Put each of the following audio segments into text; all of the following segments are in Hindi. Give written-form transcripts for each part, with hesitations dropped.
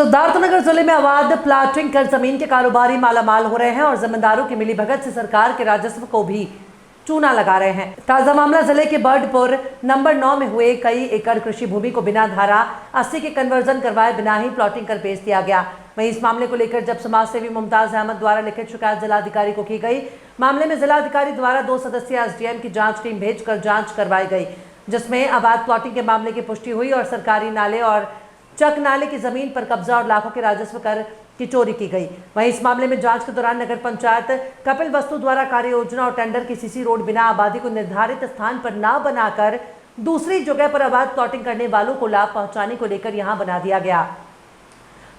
सिद्धार्थनगर जिले में अवैध प्लाटिंग कर जमीन के कारोबारी मालामाल हो रहे हैं और जमींदारों की मिलीभगत से सरकार के राजस्व को भी चूना लगा रहे हैं। ताजा मामला जिले के बर्डपुर नंबर 9 में हुए कई एकड़ कृषि भूमि को बिना धारा 80 के कन्वर्जन करवाए बिना ही प्लॉटिंग कर बेच दिया गया। वहीं इस मामले को लेकर जब समाज सेवी मुमताज अहमद द्वारा लिखित शिकायत जिलाधिकारी को की गई। मामले में जिलाधिकारी द्वारा 2 सदस्यीय एसडीएम की जांच टीम भेजकर जांच करवाई गई, जिसमें अवैध प्लॉटिंग के मामले की पुष्टि हुई और सरकारी नाले और चक नाले की जमीन पर कब्जा और लाखों के राजस्व कर की चोरी की गई। वहीं इस मामले में जांच के दौरान नगर पंचायत कपिल वस्तु द्वारा कार्य योजना और टेंडर की सीसी रोड बिना आबादी को निर्धारित स्थान पर न बनाकर दूसरी जगह पर अवैध प्लॉटिंग करने वालों को लाभ पहुंचाने को लेकर यहां बना दिया गया।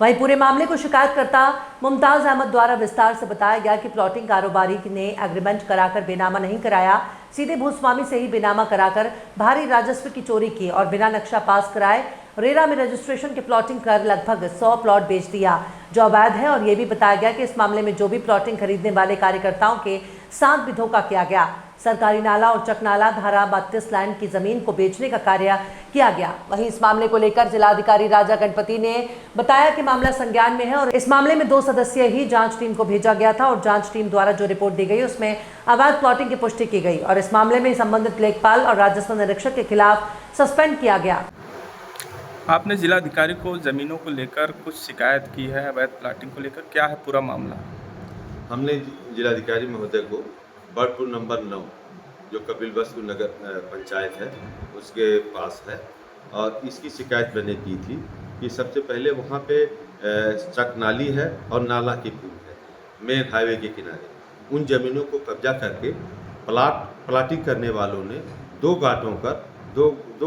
वहीं पूरे मामले को शिकायतकर्ता मुमताज अहमद द्वारा विस्तार से बताया गया कि प्लॉटिंग कारोबारी ने एग्रीमेंट कराकर बेनामा नहीं कराया, सीधे भूस्वामी से ही बेनामा कराकर भारी राजस्व की चोरी की और बिना नक्शा पास कराए रेरा में रजिस्ट्रेशन के प्लॉटिंग कर लगभग 100 प्लॉट बेच दिया, जो अवैध है। और ये भी बताया गया कि इस मामले में जो भी प्लॉटिंग खरीदने वाले कार्यकर्ताओं के साथ भी धोखा किया गया। सरकारी नाला और चकनाला धारा 32 लैंड की जमीन को बेचने का कार्य किया गया। वहीं इस मामले को लेकर जिलाधिकारी राजा गणपति ने बताया कि मामला संज्ञान में है और इस मामले में 2 सदस्यीय ही जांच टीम को भेजा गया था और जांच टीम द्वारा जो रिपोर्ट दी गई उसमें अवैध प्लॉटिंग की पुष्टि की गई और इस मामले में संबंधित लेखपाल और राजस्व निरीक्षक के खिलाफ सस्पेंड किया गया। आपने जिलाधिकारी को ज़मीनों को लेकर कुछ शिकायत की है, अवैध प्लाटिंग को लेकर, क्या है पूरा मामला? हमने जिलाधिकारी महोदय को बर्डपुर नंबर 9 जो कपिल वस्तु नगर पंचायत है उसके पास है और इसकी शिकायत मैंने की थी कि सबसे पहले वहाँ पे चक नाली है और नाला की पुल है मेन हाईवे के किनारे। उन ज़मीनों को कब्जा करके प्लाटिंग करने वालों ने दो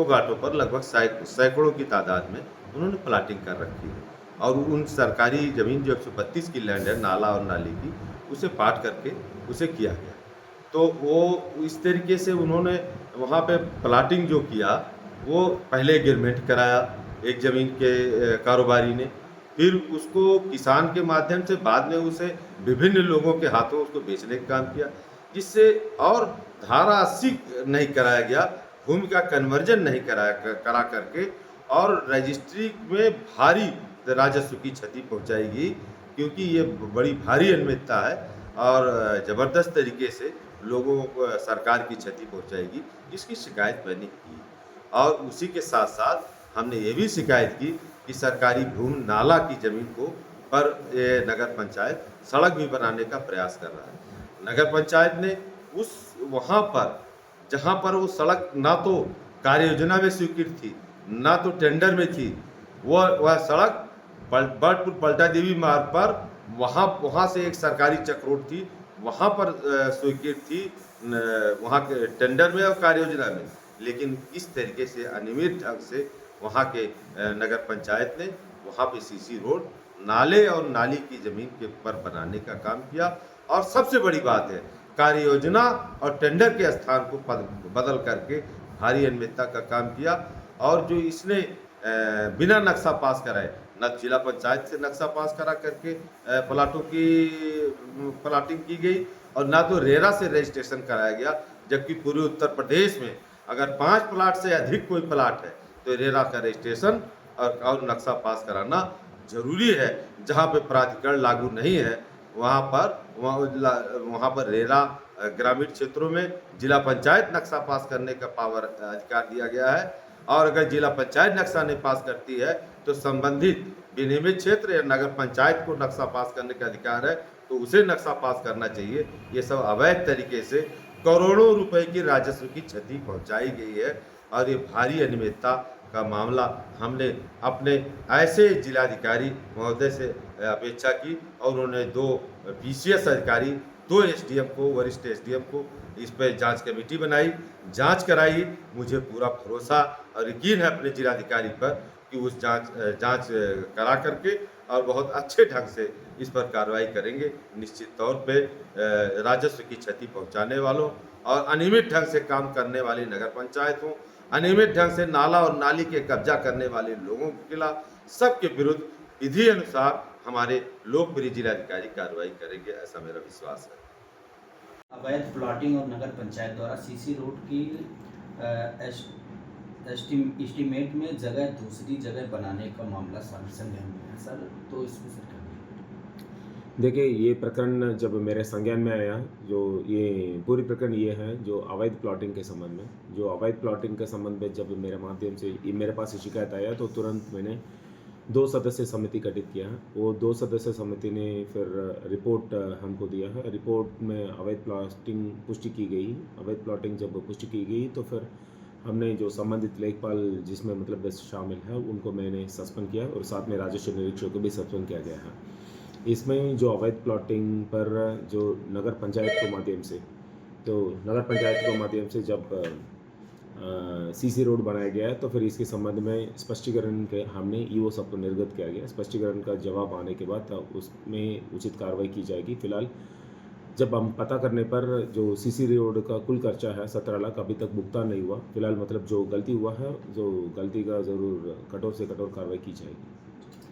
घाटों पर लगभग सैकड़ों की तादाद में उन्होंने प्लाटिंग कर रखी है और उन सरकारी ज़मीन जो 132 की लैंड है नाला और नाली की उसे पाट करके उसे किया गया। तो वो इस तरीके से उन्होंने वहाँ पे प्लाटिंग जो किया वो पहले एग्रीमेंट कराया एक ज़मीन के कारोबारी ने, फिर उसको किसान के माध्यम से बाद में उसे विभिन्न लोगों के हाथों उसको बेचने का काम किया, जिससे और धारा 80 नहीं कराया गया, भूमि का कन्वर्जन नहीं करा करके और रजिस्ट्री में भारी राजस्व की क्षति पहुंचाएगी, क्योंकि ये बड़ी भारी अनियमितता है और ज़बरदस्त तरीके से लोगों को सरकार की क्षति पहुंचाएगी। इसकी शिकायत मैंने की और उसी के साथ साथ हमने ये भी शिकायत की कि सरकारी भूमि नाला की ज़मीन को पर नगर पंचायत सड़क भी बनाने का प्रयास कर रहा है। नगर पंचायत ने उस वहाँ पर जहाँ पर वो सड़क ना तो कार्य योजना में स्वीकृत थी ना तो टेंडर में थी, वह सड़क बर्डपुर पलटा देवी मार्ग पर वहाँ से एक सरकारी चक रोड थी, वहाँ पर स्वीकृत थी वहाँ के टेंडर में और कार्य योजना में, लेकिन इस तरीके से अनियमित ढंग से वहाँ के नगर पंचायत ने वहाँ पे सीसी रोड नाले और नाली की ज़मीन के पर बनाने का काम किया। और सबसे बड़ी बात है कार्य योजना और टेंडर के स्थान को बदल करके भारी अनियमितता का काम किया और जो इसने बिना नक्शा पास कराए न जिला पंचायत से नक्शा पास करा करके प्लाटों की प्लाटिंग की गई और ना तो रेरा से रजिस्ट्रेशन कराया गया, जबकि पूरे उत्तर प्रदेश में अगर 5 प्लाट से अधिक कोई प्लाट है तो रेरा का रजिस्ट्रेशन और नक्शा पास कराना जरूरी है। जहाँ पे प्राधिकरण लागू नहीं है वहाँ पर रेरा ग्रामीण क्षेत्रों में जिला पंचायत नक्शा पास करने का पावर अधिकार दिया गया है और अगर जिला पंचायत नक्शा नहीं पास करती है तो संबंधित विनियमित क्षेत्र या नगर पंचायत को नक्शा पास करने का अधिकार है, तो उसे नक्शा पास करना चाहिए। ये सब अवैध तरीके से करोड़ों रुपए की राजस्व की क्षति पहुंचाई गई है और ये भारी अनियमितता का मामला हमने अपने ऐसे जिलाधिकारी महोदय से अपेक्षा की और उन्होंने 2 PCS अधिकारी 2 SDM को वरिष्ठ SDM को इस पर जांच कमेटी बनाई, जांच कराई। मुझे पूरा भरोसा और यकीन है अपने जिलाधिकारी पर कि उस जांच करा करके और बहुत अच्छे ढंग से इस पर कार्रवाई करेंगे। निश्चित तौर पे राजस्व की क्षति पहुंचाने वालों और अनियमित ढंग से काम करने वाली नगर पंचायतों, अनियमित ढंग से नाला और नाली के कब्जा करने वाले लोगों के खिलाफ सबके विरुद्ध विधि अनुसार हमारे लोकप्रिय जिलाधिकारी कार्रवाई करेंगे, ऐसा मेरा विश्वास है। अवैध प्लॉटिंग और नगर पंचायत द्वारा सीसी रोड की एस्टीमेट में जगह दूसरी जगह बनाने का मामला संज्ञान में है सर, तो इसमें सर क्या कहेंगे? देखिए, ये प्रकरण जब मेरे संज्ञान में आया, जो ये पूरी प्रकरण ये है जो अवैध प्लॉटिंग के संबंध में, जो अवैध प्लॉटिंग के संबंध में जब मेरे माध्यम से ये मेरे पास शिकायत आया तो तुरंत मैंने 2 सदस्य समिति गठित किया है। वो 2 सदस्य समिति ने फिर रिपोर्ट हमको दिया है। रिपोर्ट में अवैध प्लॉटिंग पुष्टि की गई। अवैध प्लॉटिंग जब पुष्टि की गई तो फिर हमने जो संबंधित लेखपाल जिसमें मतलब शामिल है उनको मैंने सस्पेंड किया और साथ में राजस्व निरीक्षक को भी सस्पेंड किया गया है। इसमें जो अवैध प्लॉटिंग पर जो नगर पंचायत के माध्यम से, तो नगर पंचायत के माध्यम से जब सीसी रोड बनाया गया है तो फिर इसके संबंध में स्पष्टीकरण के हमने ईओ साहब को निर्गत किया गया। स्पष्टीकरण का जवाब आने के बाद उसमें उचित कार्रवाई की जाएगी। फिलहाल जब हम पता करने पर जो सीसी रोड का कुल खर्चा है 17 लाख अभी तक भुगतान नहीं हुआ। फिलहाल मतलब जो गलती हुआ है, जो गलती का ज़रूर कठोर से कठोर कार्रवाई की जाएगी।